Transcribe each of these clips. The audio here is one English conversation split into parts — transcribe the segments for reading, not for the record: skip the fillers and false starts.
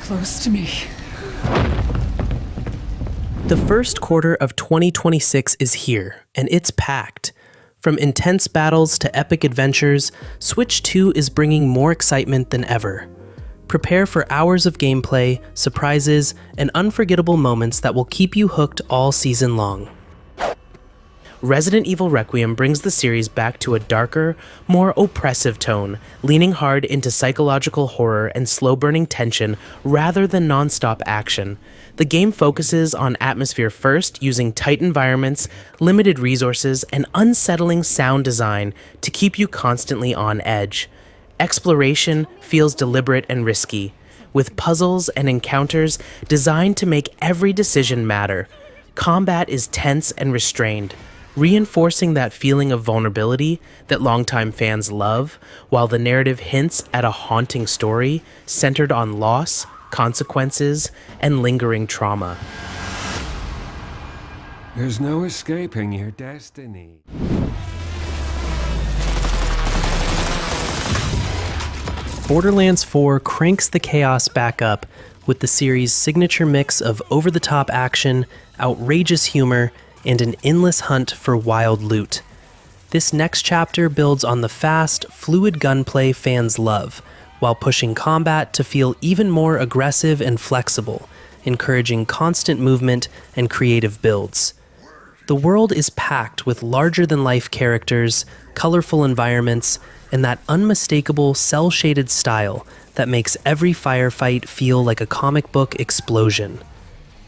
close to me. The first quarter of 2026 is here, and it's packed. From intense battles to epic adventures, Switch 2 is bringing more excitement than ever. Prepare for hours of gameplay, surprises, and unforgettable moments that will keep you hooked all season long. Resident Evil Requiem brings the series back to a darker, more oppressive tone, leaning hard into psychological horror and slow-burning tension rather than non-stop action. The game focuses on atmosphere first, using tight environments, limited resources, and unsettling sound design to keep you constantly on edge. Exploration feels deliberate and risky, with puzzles and encounters designed to make every decision matter. Combat is tense and restrained, reinforcing that feeling of vulnerability that longtime fans love, while the narrative hints at a haunting story centered on loss, consequences, and lingering trauma. There's no escaping your destiny. Borderlands 4 cranks the chaos back up with the series' signature mix of over-the-top action, outrageous humor, and an endless hunt for wild loot. This next chapter builds on the fast, fluid gunplay fans love, while pushing combat to feel even more aggressive and flexible, encouraging constant movement and creative builds. The world is packed with larger-than-life characters, colorful environments, and that unmistakable cel-shaded style that makes every firefight feel like a comic book explosion.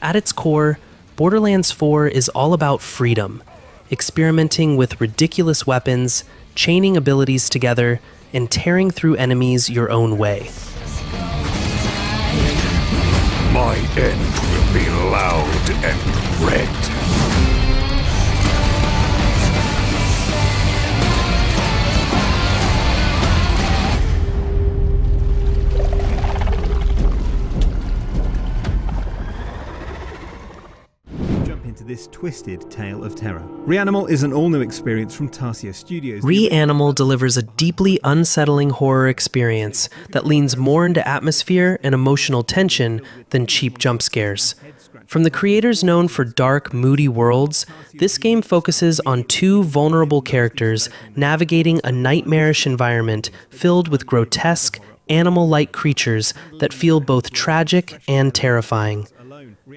At its core, Borderlands 4 is all about freedom, experimenting with ridiculous weapons, chaining abilities together, and tearing through enemies your own way. My end will be loud and red. This twisted tale of terror. REANIMAL is an all-new experience from Tarsier Studios. REANIMAL delivers a deeply unsettling horror experience that leans more into atmosphere and emotional tension than cheap jump scares. From the creators known for dark, moody worlds, this game focuses on two vulnerable characters navigating a nightmarish environment filled with grotesque, animal-like creatures that feel both tragic and terrifying.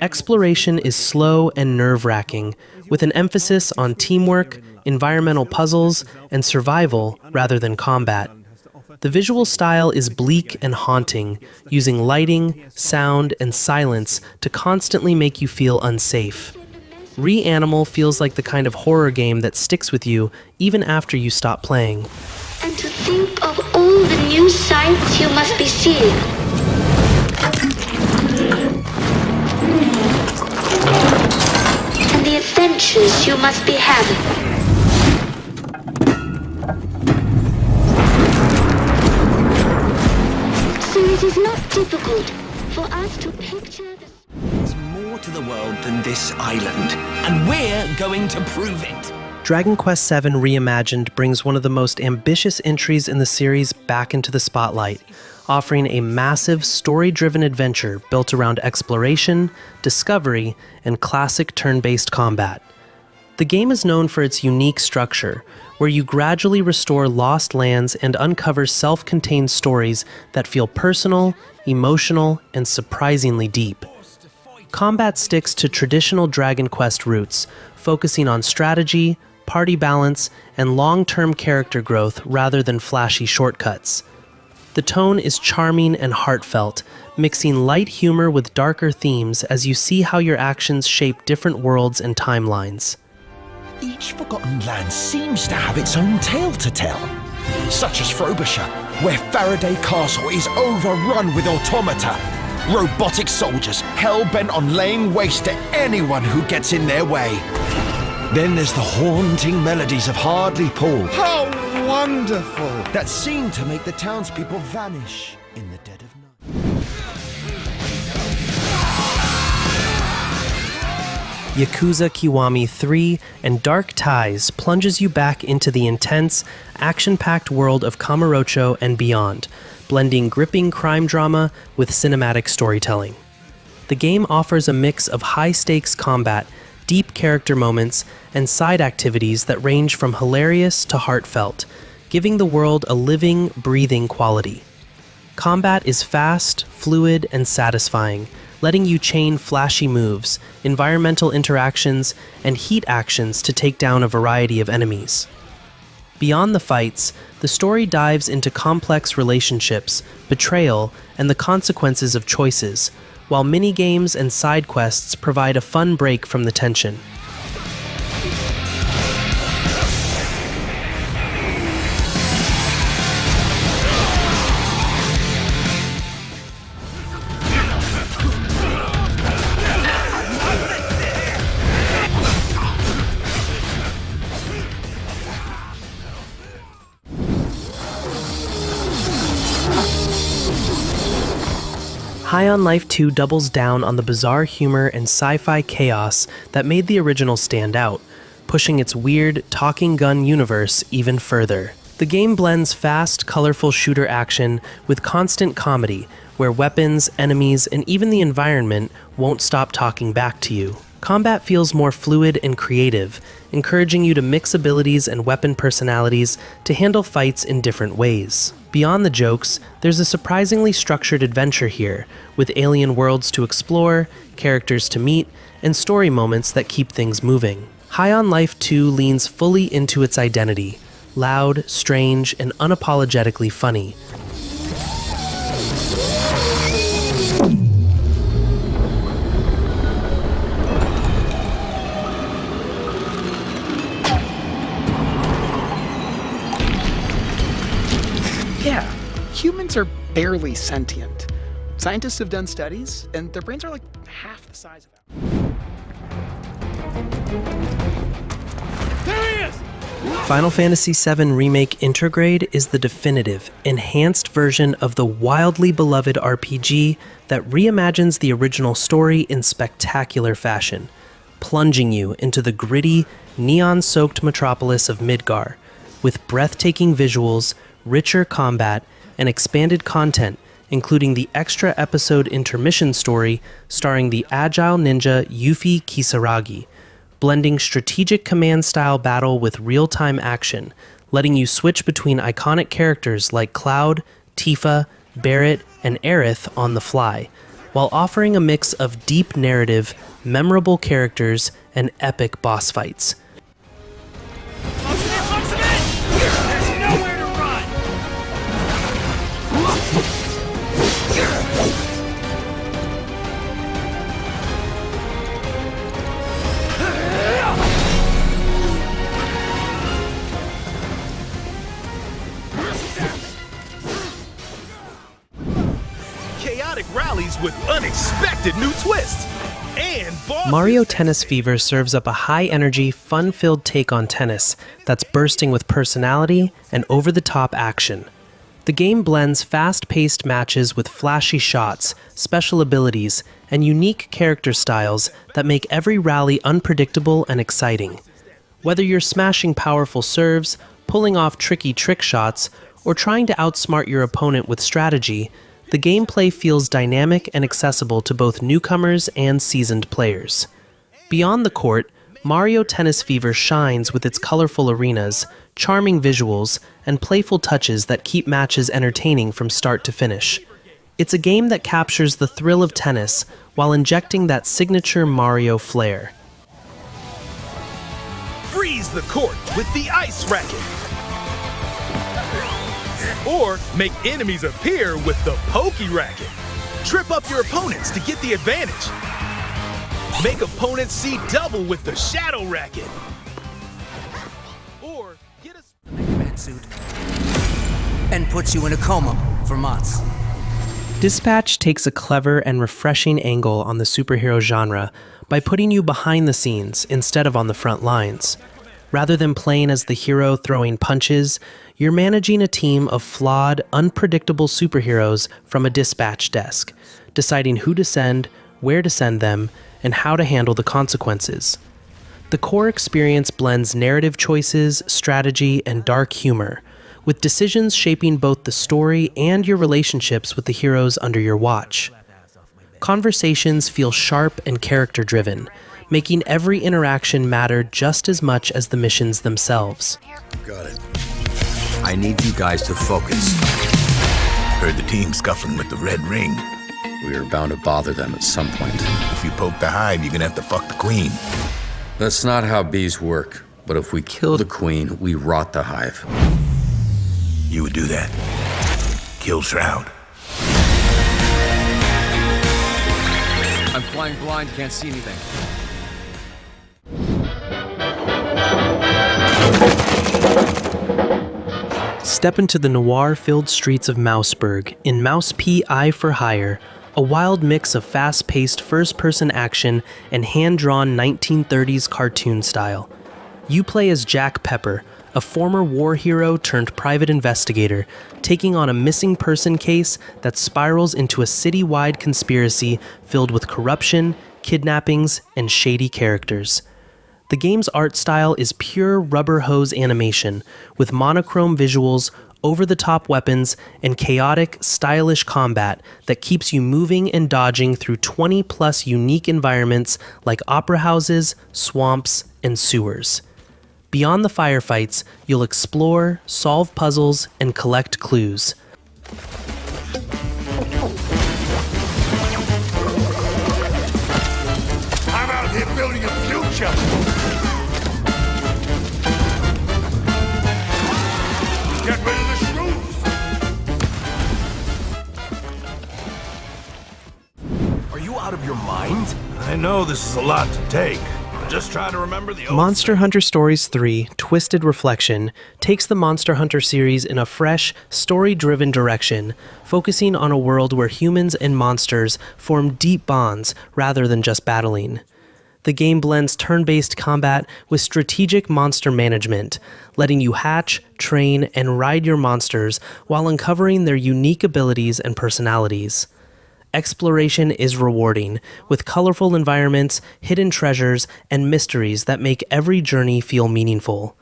Exploration is slow and nerve-wracking, with an emphasis on teamwork, environmental puzzles, and survival rather than combat. The visual style is bleak and haunting, using lighting, sound, and silence to constantly make you feel unsafe. REANIMAL feels like the kind of horror game that sticks with you even after you stop playing. And to think of all the new sights you must be seeing. And the adventures you must be having. So it is not difficult for us to picture the... There's more to the world than this island, and we're going to prove it. Dragon Quest VII Reimagined brings one of the most ambitious entries in the series back into the spotlight, offering a massive, story-driven adventure built around exploration, discovery, and classic turn-based combat. The game is known for its unique structure, where you gradually restore lost lands and uncover self-contained stories that feel personal, emotional, and surprisingly deep. Combat sticks to traditional Dragon Quest roots, focusing on strategy, party balance, and long-term character growth rather than flashy shortcuts. The tone is charming and heartfelt, mixing light humor with darker themes as you see how your actions shape different worlds and timelines. Each forgotten land seems to have its own tale to tell, such as Frobisher, where Faraday Castle is overrun with automata, robotic soldiers hell-bent on laying waste to anyone who gets in their way. Then there's the haunting melodies of Hartlepool. How wonderful! That seem to make the townspeople vanish in the dead of night. Yakuza Kiwami 3 and Dark Ties plunges you back into the intense, action-packed world of Kamurocho and beyond, blending gripping crime drama with cinematic storytelling. The game offers a mix of high-stakes combat, deep character moments, and side activities that range from hilarious to heartfelt, giving the world a living, breathing quality. Combat is fast, fluid, and satisfying, letting you chain flashy moves, environmental interactions, and heat actions to take down a variety of enemies. Beyond the fights, the story dives into complex relationships, betrayal, and the consequences of choices, while mini-games and side quests provide a fun break from the tension. High on Life 2 doubles down on the bizarre humor and sci-fi chaos that made the original stand out, pushing its weird, talking gun universe even further. The game blends fast, colorful shooter action with constant comedy, where weapons, enemies, and even the environment won't stop talking back to you. Combat feels more fluid and creative, encouraging you to mix abilities and weapon personalities to handle fights in different ways. Beyond the jokes, there's a surprisingly structured adventure here, with alien worlds to explore, characters to meet, and story moments that keep things moving. High on Life 2 leans fully into its identity, loud, strange, and unapologetically funny. Yeah, humans are barely sentient. Scientists have done studies, and their brains are like half the size of ours. There he is! Final Fantasy VII Remake Intergrade is the definitive, enhanced version of the wildly beloved RPG that reimagines the original story in spectacular fashion, plunging you into the gritty, neon-soaked metropolis of Midgar, with breathtaking visuals, richer combat, and expanded content, including the extra episode intermission story starring the agile ninja Yuffie Kisaragi, blending strategic command-style battle with real-time action, letting you switch between iconic characters like Cloud, Tifa, Barret, and Aerith on the fly, while offering a mix of deep narrative, memorable characters, and epic boss fights. There's nowhere to run! Chaotic rallies with unexpected new twists. And Mario Tennis Fever serves up a high-energy, fun-filled take on tennis that's bursting with personality and over-the-top action. The game blends fast-paced matches with flashy shots, special abilities, and unique character styles that make every rally unpredictable and exciting. Whether you're smashing powerful serves, pulling off tricky trick shots, or trying to outsmart your opponent with strategy, the gameplay feels dynamic and accessible to both newcomers and seasoned players. Beyond the court, Mario Tennis Fever shines with its colorful arenas, charming visuals, and playful touches that keep matches entertaining from start to finish. It's a game that captures the thrill of tennis while injecting that signature Mario flair. freeze the court with the ice racket. Or make enemies appear with the pokey racket. Trip up your opponents to get the advantage. Make opponents see double with the shadow racket. Or get a bat suit and puts you in a coma for months. Dispatch takes a clever and refreshing angle on the superhero genre by putting you behind the scenes instead of on the front lines. Rather than playing as the hero throwing punches, you're managing a team of flawed, unpredictable superheroes from a dispatch desk, deciding who to send, where to send them, and how to handle the consequences. The core experience blends narrative choices, strategy, and dark humor, with decisions shaping both the story and your relationships with the heroes under your watch. Conversations feel sharp and character-driven, making every interaction matter just as much as the missions themselves. Got it. I need you guys to focus. Heard the team scuffling with the Red Ring. We are bound to bother them at some point. If you poke the hive, you're gonna have to fuck the queen. That's not how bees work. But if we kill the queen, we rot the hive. You would do that. Kill Shroud. I'm flying blind, can't see anything. Step into the noir-filled streets of Mouseburg in Mouse P Eye for Hire, a wild mix of fast-paced first-person action and hand-drawn 1930s cartoon style. You play as Jack Pepper, a former war hero turned private investigator, taking on a missing person case that spirals into a city-wide conspiracy filled with corruption, kidnappings, and shady characters. The game's art style is pure rubber hose animation, with monochrome visuals, over-the-top weapons, and chaotic, stylish combat that keeps you moving and dodging through 20-plus unique environments like opera houses, swamps, and sewers. Beyond the firefights, you'll explore, solve puzzles, and collect clues. I'm out here building a future. Get rid of the shrews. Are you out of your mind? I know this is a lot to take. Just try to remember the old Monster Hunter Stories 3: Twisted Reflection takes the Monster Hunter series in a fresh, story-driven direction, focusing on a world where humans and monsters form deep bonds rather than just battling. The game blends turn-based combat with strategic monster management, letting you hatch, train, and ride your monsters while uncovering their unique abilities and personalities. Exploration is rewarding, with colorful environments, hidden treasures, and mysteries that make every journey feel meaningful.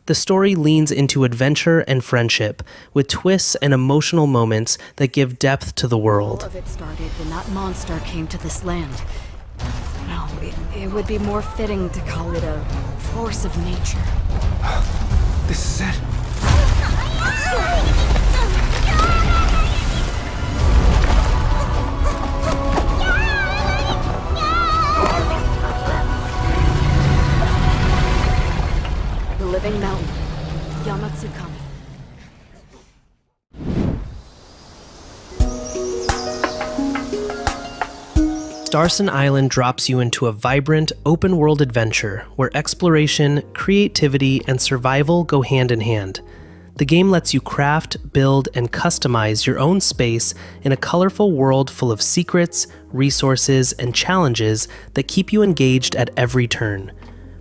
The story leans into adventure and friendship, with twists and emotional moments that give depth to the world. All of it started when that monster came to this land. No, it would be more fitting to call it a force of nature. This is it. The Living Mountain, Yamatsukami. Starsand Island drops you into a vibrant, open-world adventure where exploration, creativity, and survival go hand in hand. The game lets you craft, build, and customize your own space in a colorful world full of secrets, resources, and challenges that keep you engaged at every turn.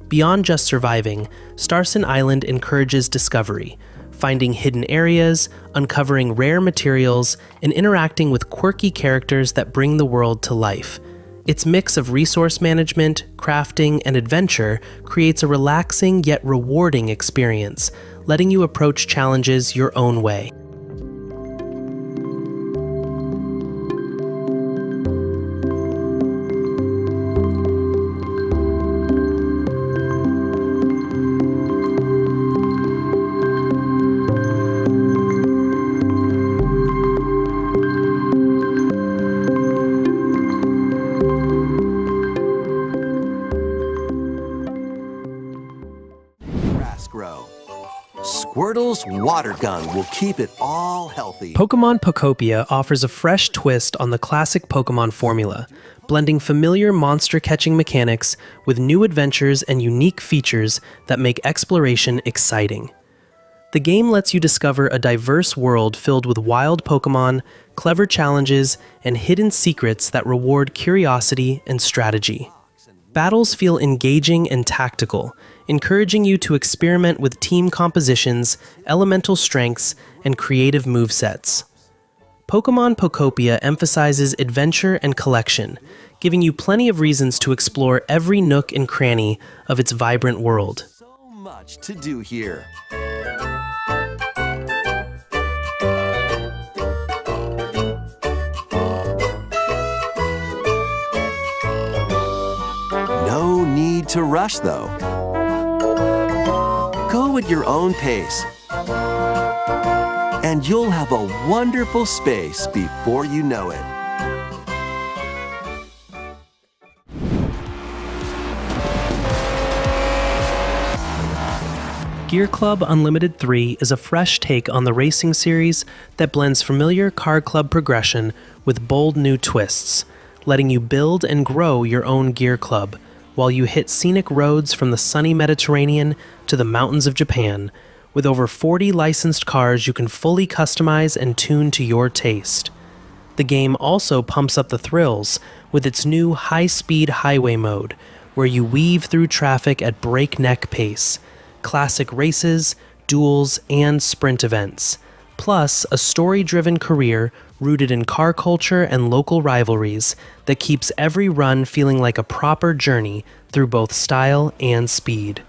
Beyond just surviving, Starsand Island encourages discovery, finding hidden areas, uncovering rare materials, and interacting with quirky characters that bring the world to life. Its mix of resource management, crafting, and adventure creates a relaxing yet rewarding experience, letting you approach challenges your own way. Squirtle's water gun will keep it all healthy. Pokemon Pokopia offers a fresh twist on the classic Pokemon formula, blending familiar monster-catching mechanics with new adventures and unique features that make exploration exciting. The game lets you discover a diverse world filled with wild Pokemon, clever challenges, and hidden secrets that reward curiosity and strategy. Battles feel engaging and tactical, encouraging you to experiment with team compositions, elemental strengths, and creative movesets. Pokemon Pokopia emphasizes adventure and collection, giving you plenty of reasons to explore every nook and cranny of its vibrant world. So much to do here. to rush, though. Go at your own pace, and you'll have a wonderful space before you know it. Gear.Club Unlimited 3 is a fresh take on the racing series that blends familiar car club progression with bold new twists, letting you build and grow your own Gear Club while you hit scenic roads from the sunny Mediterranean to the mountains of Japan, with over 40 licensed cars you can fully customize and tune to your taste. The game also pumps up the thrills with its new high-speed highway mode, where you weave through traffic at breakneck pace, classic races, duels, and sprint events, plus a story-driven career rooted in car culture and local rivalries that keeps every run feeling like a proper journey through both style and speed.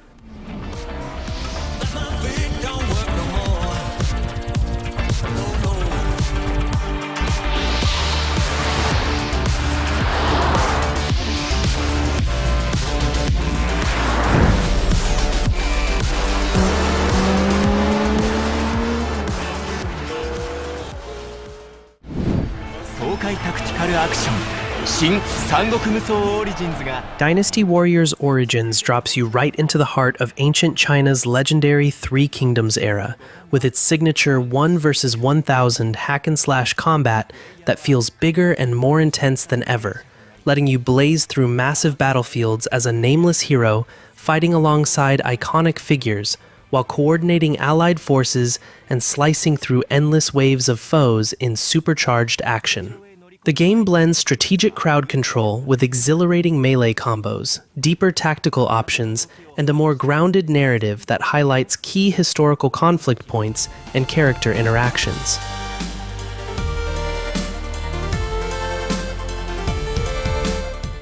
Dynasty Warriors Origins drops you right into the heart of ancient China's legendary Three Kingdoms era, with its signature 1 versus 1,000 hack-and-slash combat that feels bigger and more intense than ever, letting you blaze through massive battlefields as a nameless hero, fighting alongside iconic figures, while coordinating allied forces and slicing through endless waves of foes in supercharged action. The game blends strategic crowd control with exhilarating melee combos, deeper tactical options, and a more grounded narrative that highlights key historical conflict points and character interactions.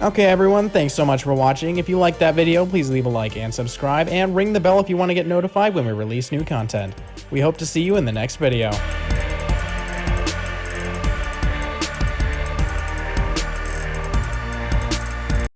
Okay everyone, thanks so much for watching. If you liked that video, please leave a like and subscribe, and ring the bell if you want to get notified when we release new content. We hope to see you in the next video.